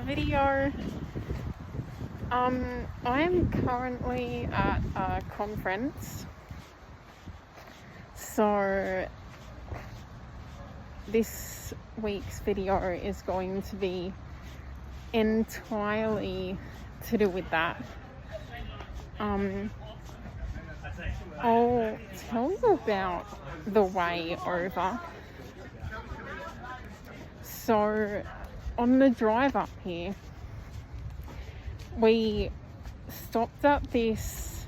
video. I'm currently at a conference, so this week's video is going to be entirely to do with that. I'll tell you about the way over. So on the drive up here, we stopped at this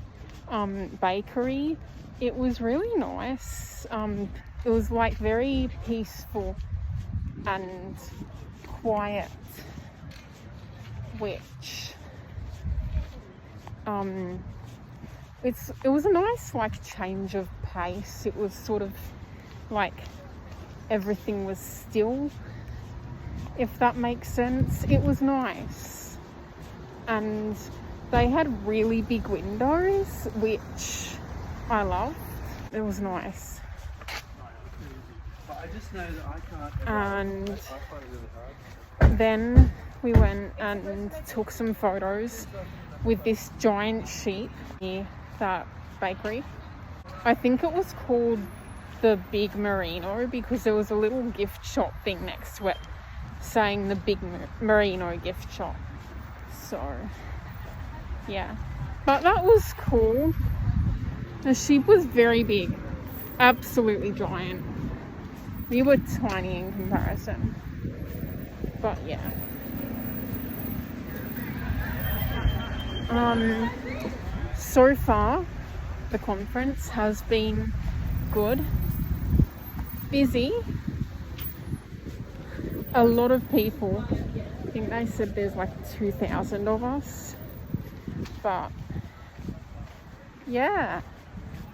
bakery. It was really nice. It was like very peaceful and quiet, which it was a nice like change of pace. It was sort of like everything was still, if that makes sense. It was nice, and they had really big windows, which I loved. It was nice. And then we went and took some photos with this giant sheep near that bakery. I think it was called the Big Merino because there was a little gift shop thing next to it saying the Big Merino gift shop. So yeah, but that was cool. The sheep was very big, absolutely giant. We were tiny in comparison, but yeah. So far the conference has been good, busy, a lot of people. I think they said there's like 2,000 of us, but yeah,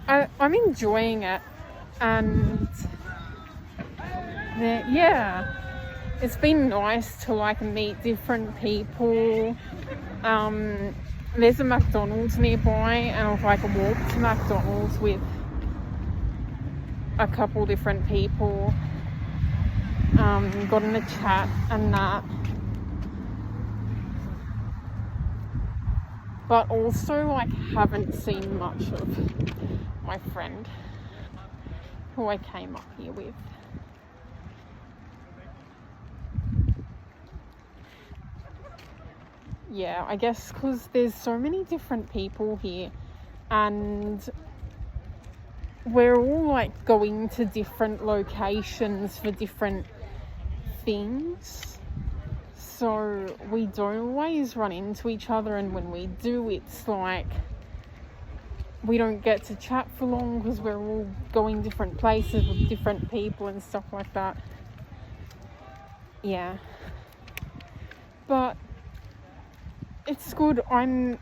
I'm enjoying it. And yeah, it's been nice to like meet different people. There's a McDonald's nearby, and I've like walked to McDonald's with a couple different people, got in a chat and that, but also like haven't seen much of my friend who I came up here with. Yeah, I guess because there's so many different people here, and we're all like going to different locations for different things, so we don't always run into each other, and when we do, it's like we don't get to chat for long because we're all going different places with different people and stuff like that. Yeah, but it's good. I'm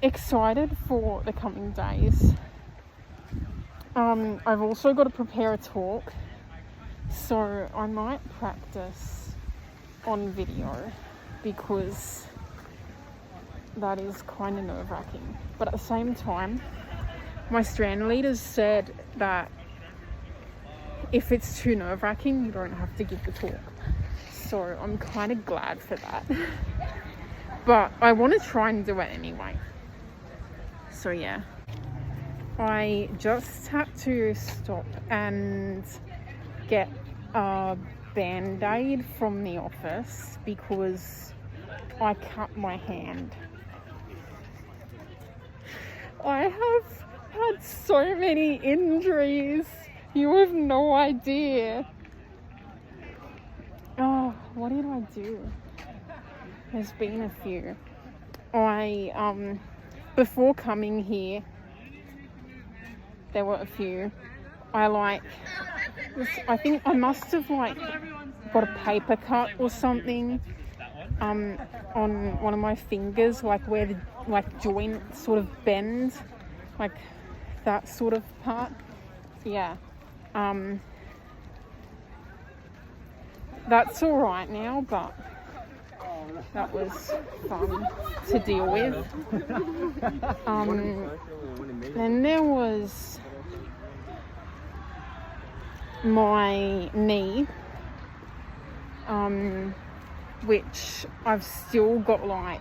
excited for the coming days. I've also got to prepare a talk, so I might practice on video because that is kind of nerve-wracking. But at the same time, my strand leaders said that if it's too nerve-wracking, you don't have to give the talk. So I'm kind of glad for that. But I want to try and do it anyway. So yeah. I just had to stop and get a band-aid from the office because I cut my hand. I have had so many injuries. You have no idea. Oh, what did I do? There's been a few. Before coming here, there were a few. I think I must have like got a paper cut or something on one of my fingers, like where the like joint sort of bends, like that sort of part. Yeah. That's all right now, but that was fun to deal with. Then there was my knee. which I've still got like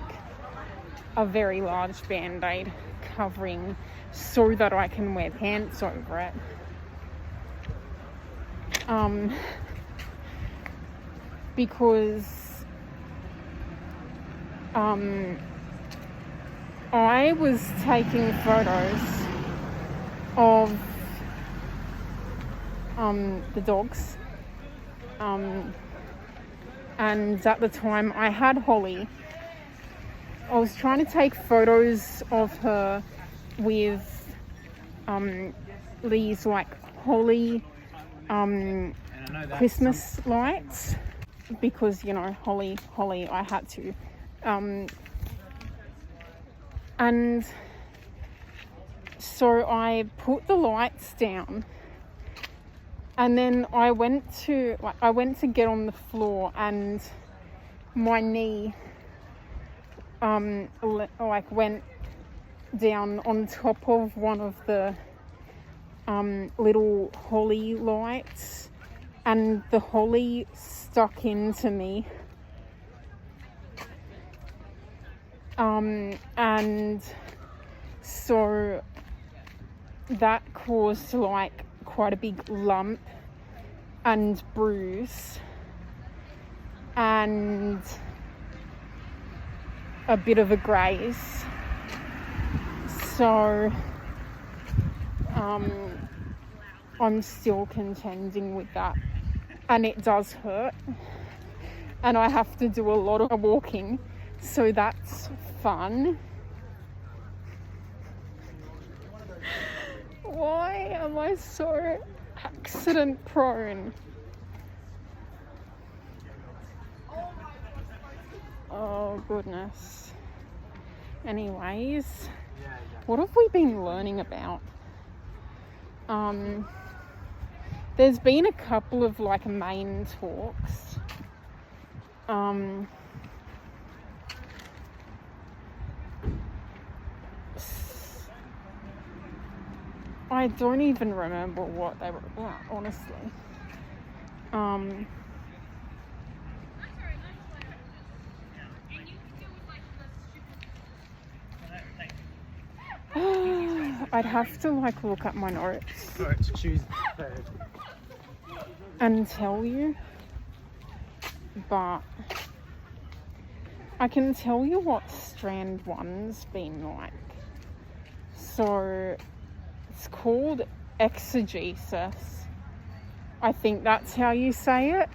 a very large band-aid covering so that I can wear pants over it. Because I was taking photos of the dogs, and at the time I had Holly. I was trying to take photos of her with these like Holly Christmas lights, because, you know, Holly, I had to. And so I put the lights down, and then I went to get on the floor, and my knee went down on top of one of the little holly lights, and the holly stuck into me. And so that caused like quite a big lump and bruise and a bit of a graze. So I'm still contending with that, and it does hurt, and I have to do a lot of walking, so that's fun. Why am I so accident prone? Oh goodness. Anyways, what have we been learning about? There's been a couple of like main talks. I don't even remember what they were about, honestly. I'd have to like look at my notes and tell you, but I can tell you what strand one's been like. So it's called exegesis. I think that's how you say it.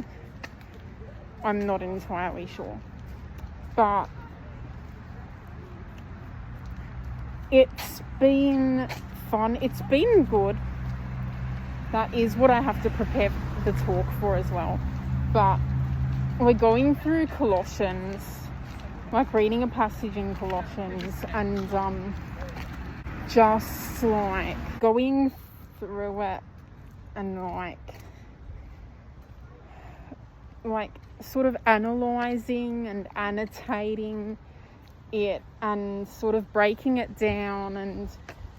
I'm not entirely sure, but it's been fun. It's been good. That is what I have to prepare the talk for as well. But we're going through Colossians, like reading a passage in Colossians, and just like going through it and like sort of analysing and annotating it and sort of breaking it down and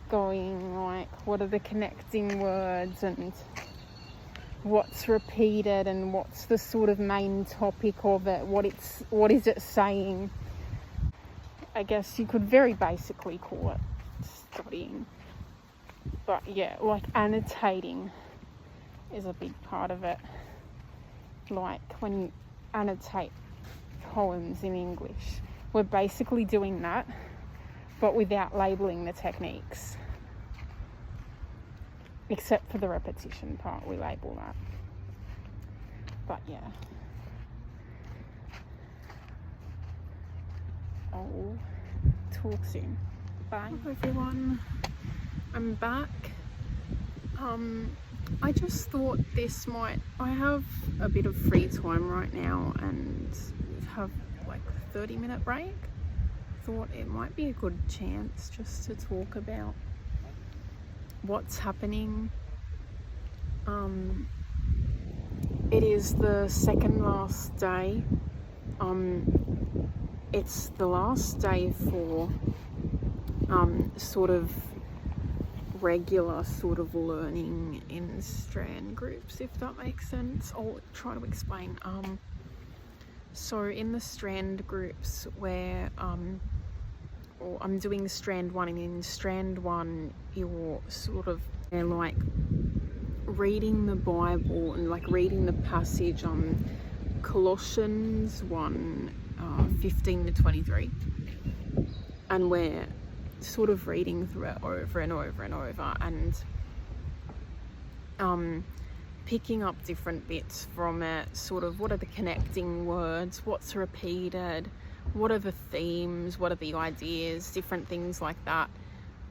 going like, what are the connecting words and what's repeated and what's the sort of main topic of it, what is it saying. I guess you could very basically call it studying, but yeah, like annotating is a big part of it. Like when you annotate poems in English, we're basically doing that, but without labelling the techniques. Except for the repetition part, we label that. But yeah. I'll talk soon. Bye. Hello everyone. I'm back. I just thought I have a bit of free time right now and have like a 30-minute break. Thought it might be a good chance just to talk about what's happening. It is the second last day. It's the last day for sort of regular sort of learning in strand groups, if that makes sense. I'll try to explain. So in the strand groups where or I'm doing strand 1, and in strand 1 you're sort of like reading the Bible and like reading the passage on Colossians 1 15 to 23, and we're sort of reading through it over and over and over, and picking up different bits from it, sort of what are the connecting words, what's repeated, what are the themes, what are the ideas, different things like that,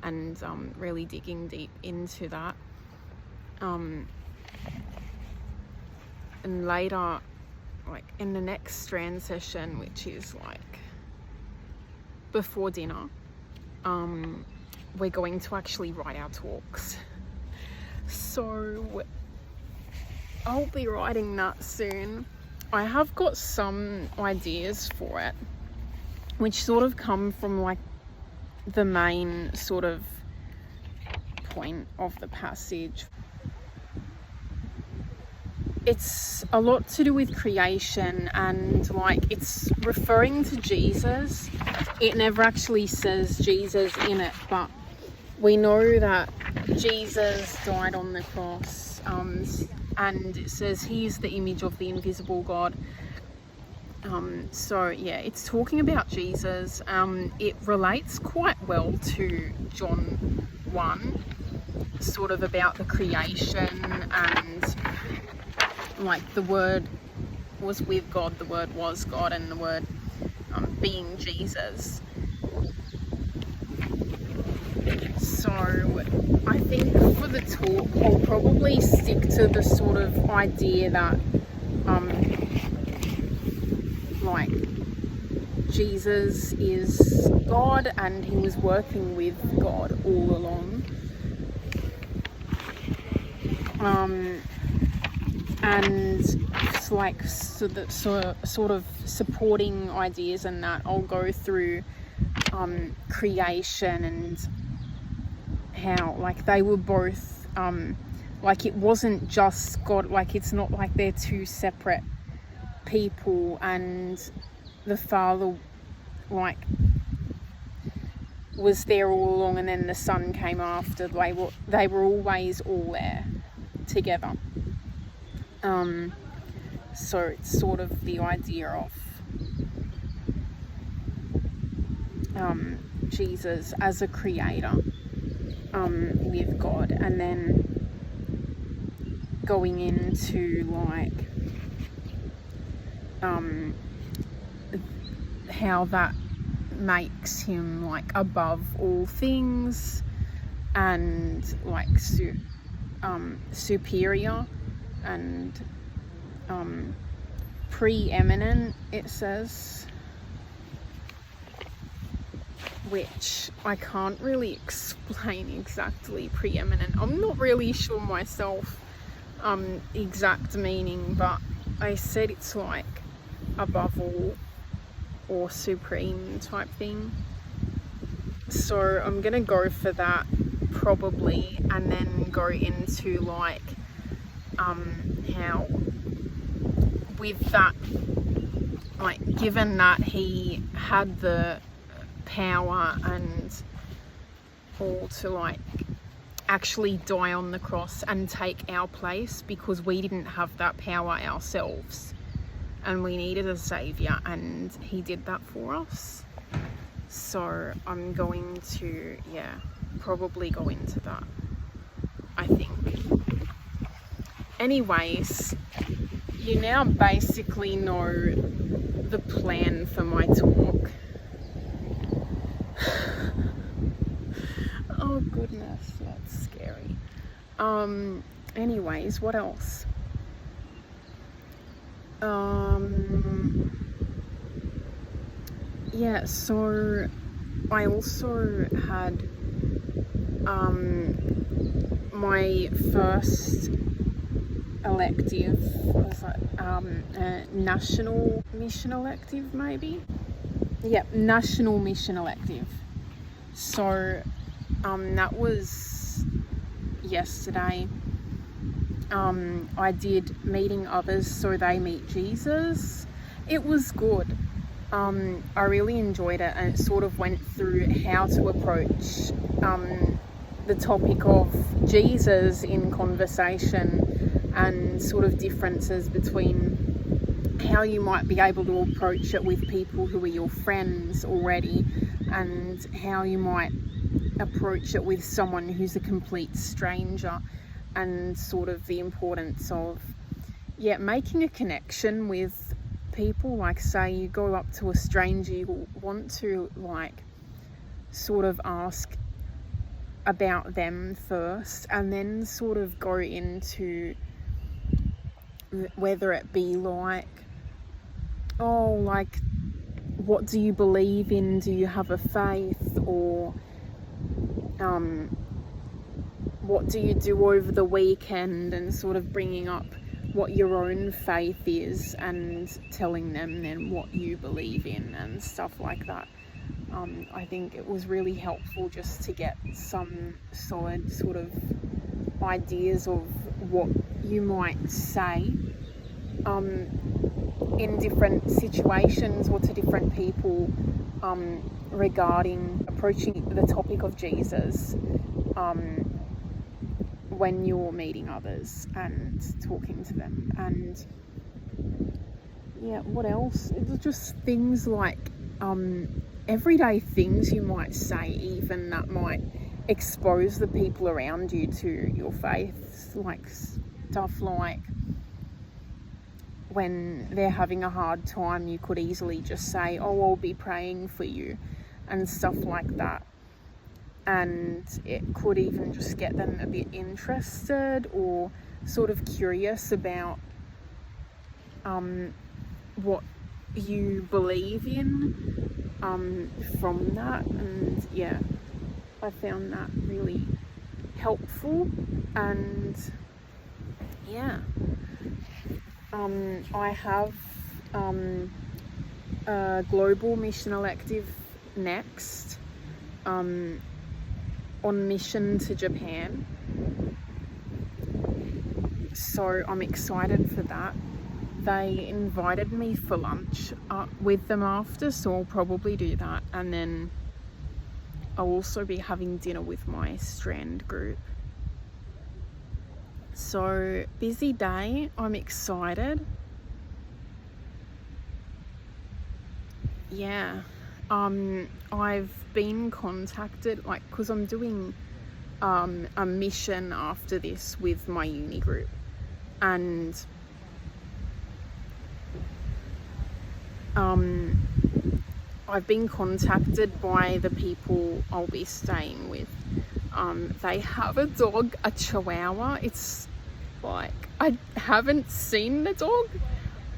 and really digging deep into that. And later, like in the next strand session, which is like before dinner, we're going to actually write our talks. So I'll be writing that soon. I have got some ideas for it, which sort of come from like the main sort of point of the passage. It's a lot to do with creation, and like it's referring to Jesus. It never actually says Jesus in it, but we know that Jesus died on the cross, and it says he is the image of the invisible God. So yeah, it's talking about Jesus. It relates quite well to John 1, sort of about the creation, and like the Word was with God, the Word was God, and the Word being Jesus. So I think for the talk I'll probably stick to the sort of idea that like Jesus is God and he was working with God all along. And it's like sort of supporting ideas, and that I'll go through creation and how like they were both like it wasn't just God, like it's not like they're two separate people, and the Father like was there all along, and then the Son came after. They were always all there together. So it's sort of the idea of Jesus as a creator with God, and then going into like how that makes him like above all things, and like superior and preeminent, it says, which I can't really explain exactly. Preeminent, I'm not really sure myself exact meaning, but I said it's like above all or supreme type thing. So I'm gonna go for that probably, and then go into like how with that, like given that he had the power and all to like actually die on the cross and take our place, because we didn't have that power ourselves and we needed a saviour, and he did that for us. So I'm going to probably go into that, I think. Anyways, you now basically know the plan for my talk. Oh goodness, that's scary. Anyways, what else? Yeah, so I also had my first elective, was that national mission elective, maybe? Yeah, national mission elective. So that was yesterday. I did meeting others so they meet Jesus, It was good. I really enjoyed it, and it sort of went through how to approach the topic of Jesus in conversation, and sort of differences between how you might be able to approach it with people who are your friends already, and how you might approach it with someone who's a complete stranger, and sort of the importance of making a connection with people. Like, say you go up to a stranger, you want to like sort of ask about them first, and then sort of go into whether it be like, oh, like, what do you believe in? Do you have a faith? Or what do you do over the weekend? And sort of bringing up what your own faith is, and telling them then what you believe in and stuff like that. I think it was really helpful just to get some solid sort of ideas of what you might say in different situations or to different people regarding approaching the topic of Jesus when you're meeting others and talking to them. And what else? It was just things like everyday things you might say, even that might expose the people around you to your faith. Like stuff like, when they're having a hard time, you could easily just say, oh, I'll be praying for you, and stuff like that. And it could even just get them a bit interested or sort of curious about what you believe in from that. And I found that really helpful. And I have a global mission elective next, on mission to Japan, so I'm excited for that. They invited me for lunch with them after, so I'll probably do that, and then I'll also be having dinner with my strand group. So busy day, I'm excited. I've been contacted, like, because I'm doing a mission after this with my uni group, and I've been contacted by the people I'll be staying with. They have a dog, a Chihuahua. It's like, I haven't seen the dog,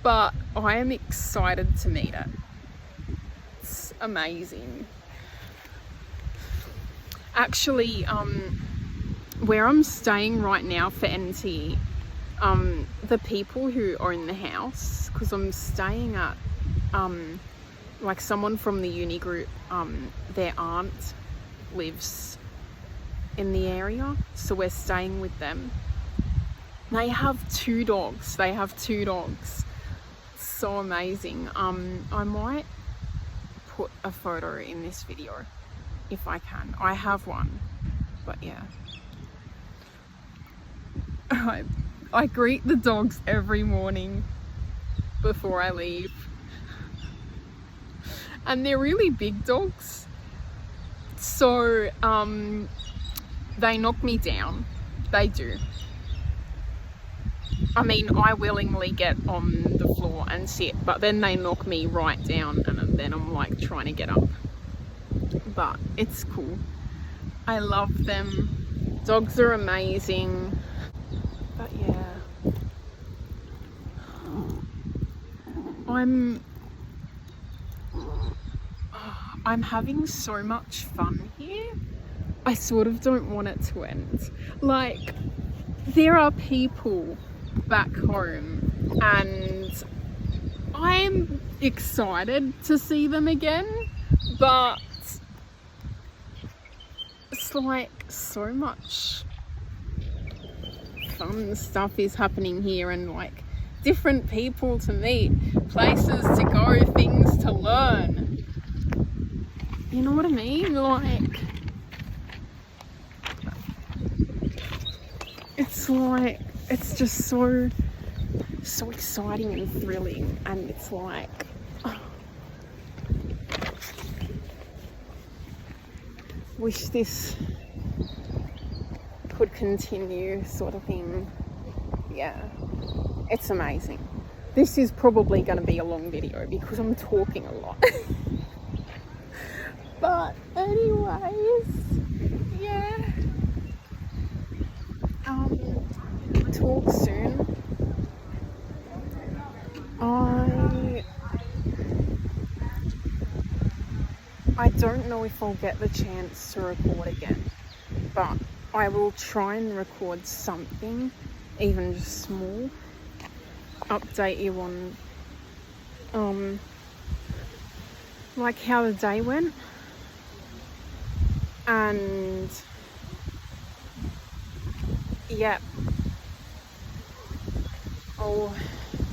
but I am excited to meet it. It's amazing. Actually, where I'm staying right now for NTE, the people who own the house, because I'm staying at like someone from the uni group, their aunt lives in the area, so we're staying with them. They have two dogs. So amazing. I might put a photo in this video if I can. I have one, but I greet the dogs every morning before I leave, and they're really big dogs, so they knock me down. They do. I mean, I willingly get on the floor and sit, but then they knock me right down, and then I'm like trying to get up. But it's cool. I love them. Dogs are amazing. But I'm having so much fun here. I sort of don't want it to end. Like, there are people back home, and I'm excited to see them again, but it's like so much fun stuff is happening here, and like different people to meet, places to You know what I mean? Like, it's just so exciting and thrilling, and it's like, wish this could continue, sort of thing. Yeah, it's amazing. This is probably going to be a long video because I'm talking a lot. But anyways, yeah. Talk soon. I don't know if I'll get the chance to record again, but I will try and record something, even just small, update you on like how the day went, and yeah, I'll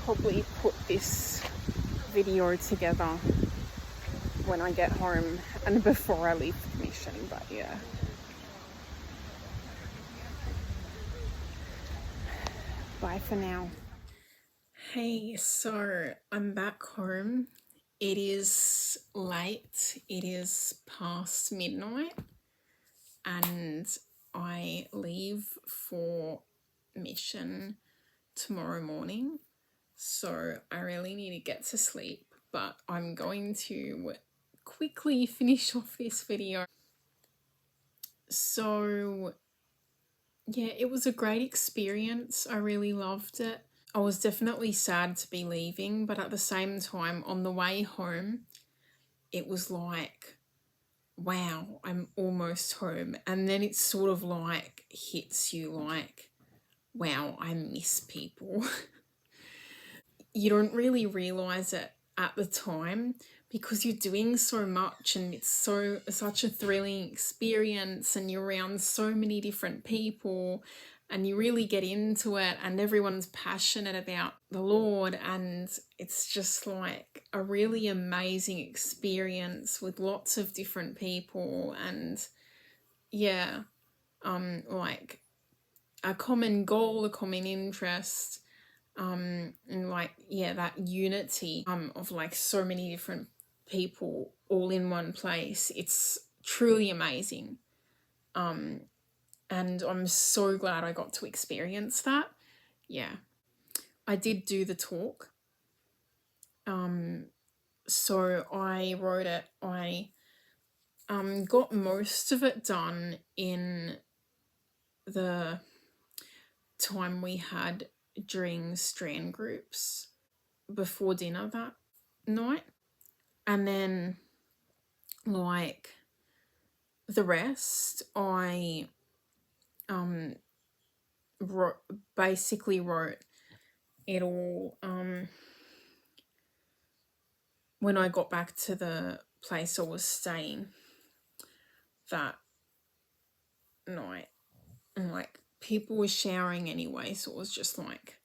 probably put this video together when I get home and before I leave the mission, but yeah. Bye for now. Hey, so I'm back home. It is late. It is past midnight, and I leave for mission tomorrow morning. So I really need to get to sleep, but I'm going to quickly finish off this video. So yeah, it was a great experience. I really loved it. I was definitely sad to be leaving, but at the same time, on the way home, it was like, wow, I'm almost home. And then it sort of like hits you like, wow, I miss people. You don't really realize it at the time because you're doing so much, and it's such a thrilling experience, and you're around so many different people, and you really get into it, and everyone's passionate about the Lord, and it's just like a really amazing experience with lots of different people, and yeah, like a common goal, a common interest, and like, yeah, that unity of like so many different people all in one place. It's truly amazing. And I'm so glad I got to experience that. Yeah. I did do the talk. So I wrote it. I got most of it done in the time we had during strand groups before dinner that night. And then, like, the rest, I basically wrote it all when I got back to the place I was staying that night. And, like, people were showering anyway, so it was just like,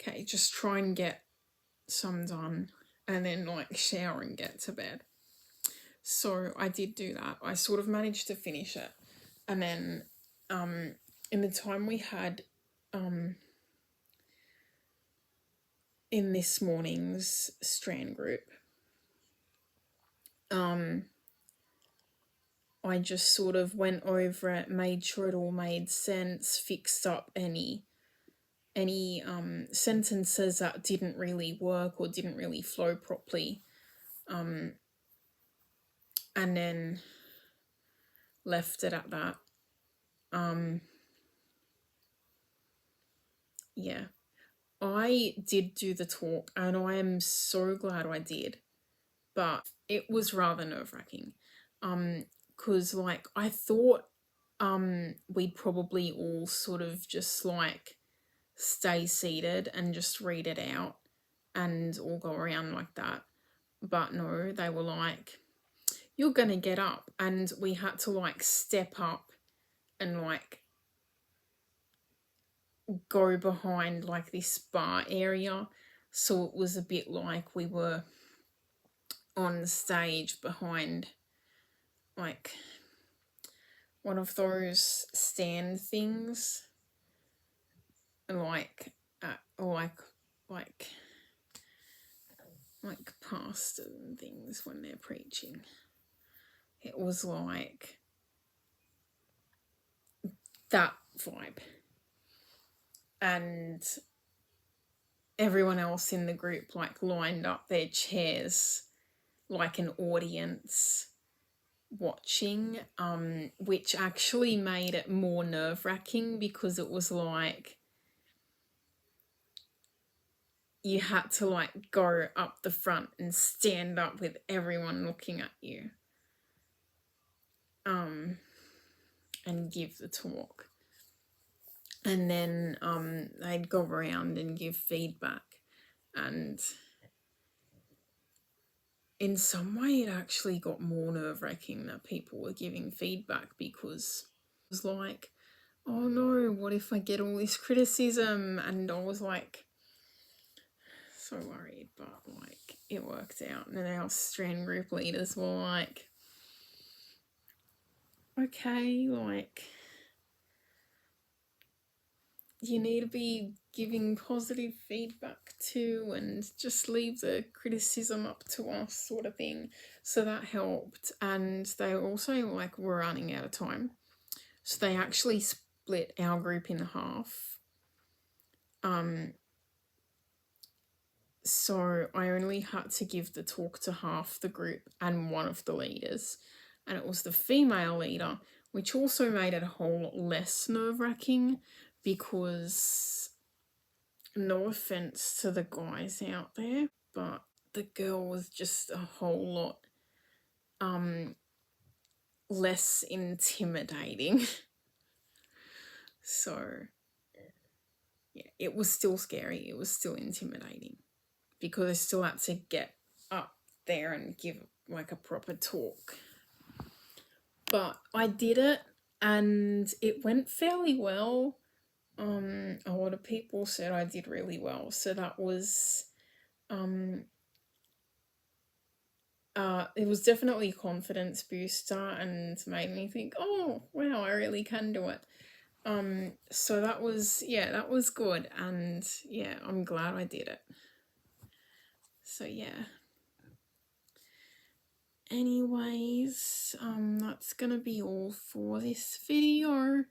okay, just try and get some done and then, like, shower and get to bed. So I did do that. I sort of managed to finish it. And then in the time we had in this morning's strand group, I just sort of went over it, made sure it all made sense, fixed up any sentences that didn't really work or didn't really flow properly, and then left it at that. Yeah, I did do the talk, and I am so glad I did, but it was rather nerve-wracking, because like I thought we'd probably all sort of just like stay seated and just read it out and all go around like that. But no, they were like, you're gonna get up, and we had to like step up and like go behind like this bar area, so it was a bit like we were on stage behind like one of those stand things, like pastors and things when they're preaching. It was like that vibe. And everyone else in the group like lined up their chairs like an audience watching, which actually made it more nerve-wracking because it was like you had to like go up the front and stand up with everyone looking at you, and give the talk. And then they'd go around and give feedback, and in some way it actually got more nerve-wracking that people were giving feedback, because it was like, oh no, what if I get all this criticism? And I was like so worried, but like it worked out. And then our strand group leaders were like, okay, like you need to be giving positive feedback too, and just leave the criticism up to us, sort of thing. So that helped. And they also like were running out of time, so they actually split our group in half. So I only had to give the talk to half the group and one of the leaders, and it was the female leader, which also made it a whole lot less nerve-wracking, because no offense to the guys out there, but the girl was just a whole lot less intimidating. So yeah, it was still scary, it was still intimidating, because I still had to get up there and give like a proper talk. But I did it, and it went fairly well. A lot of people said I did really well, so that was it was definitely a confidence booster and made me think, oh wow, I really can do it. So that was good, and yeah, I'm glad I did it. So yeah. Anyways, that's gonna be all for this video.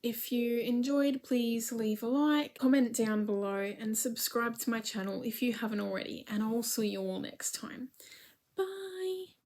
If you enjoyed, please leave a like, comment down below, and subscribe to my channel if you haven't already, and I'll see you all next time.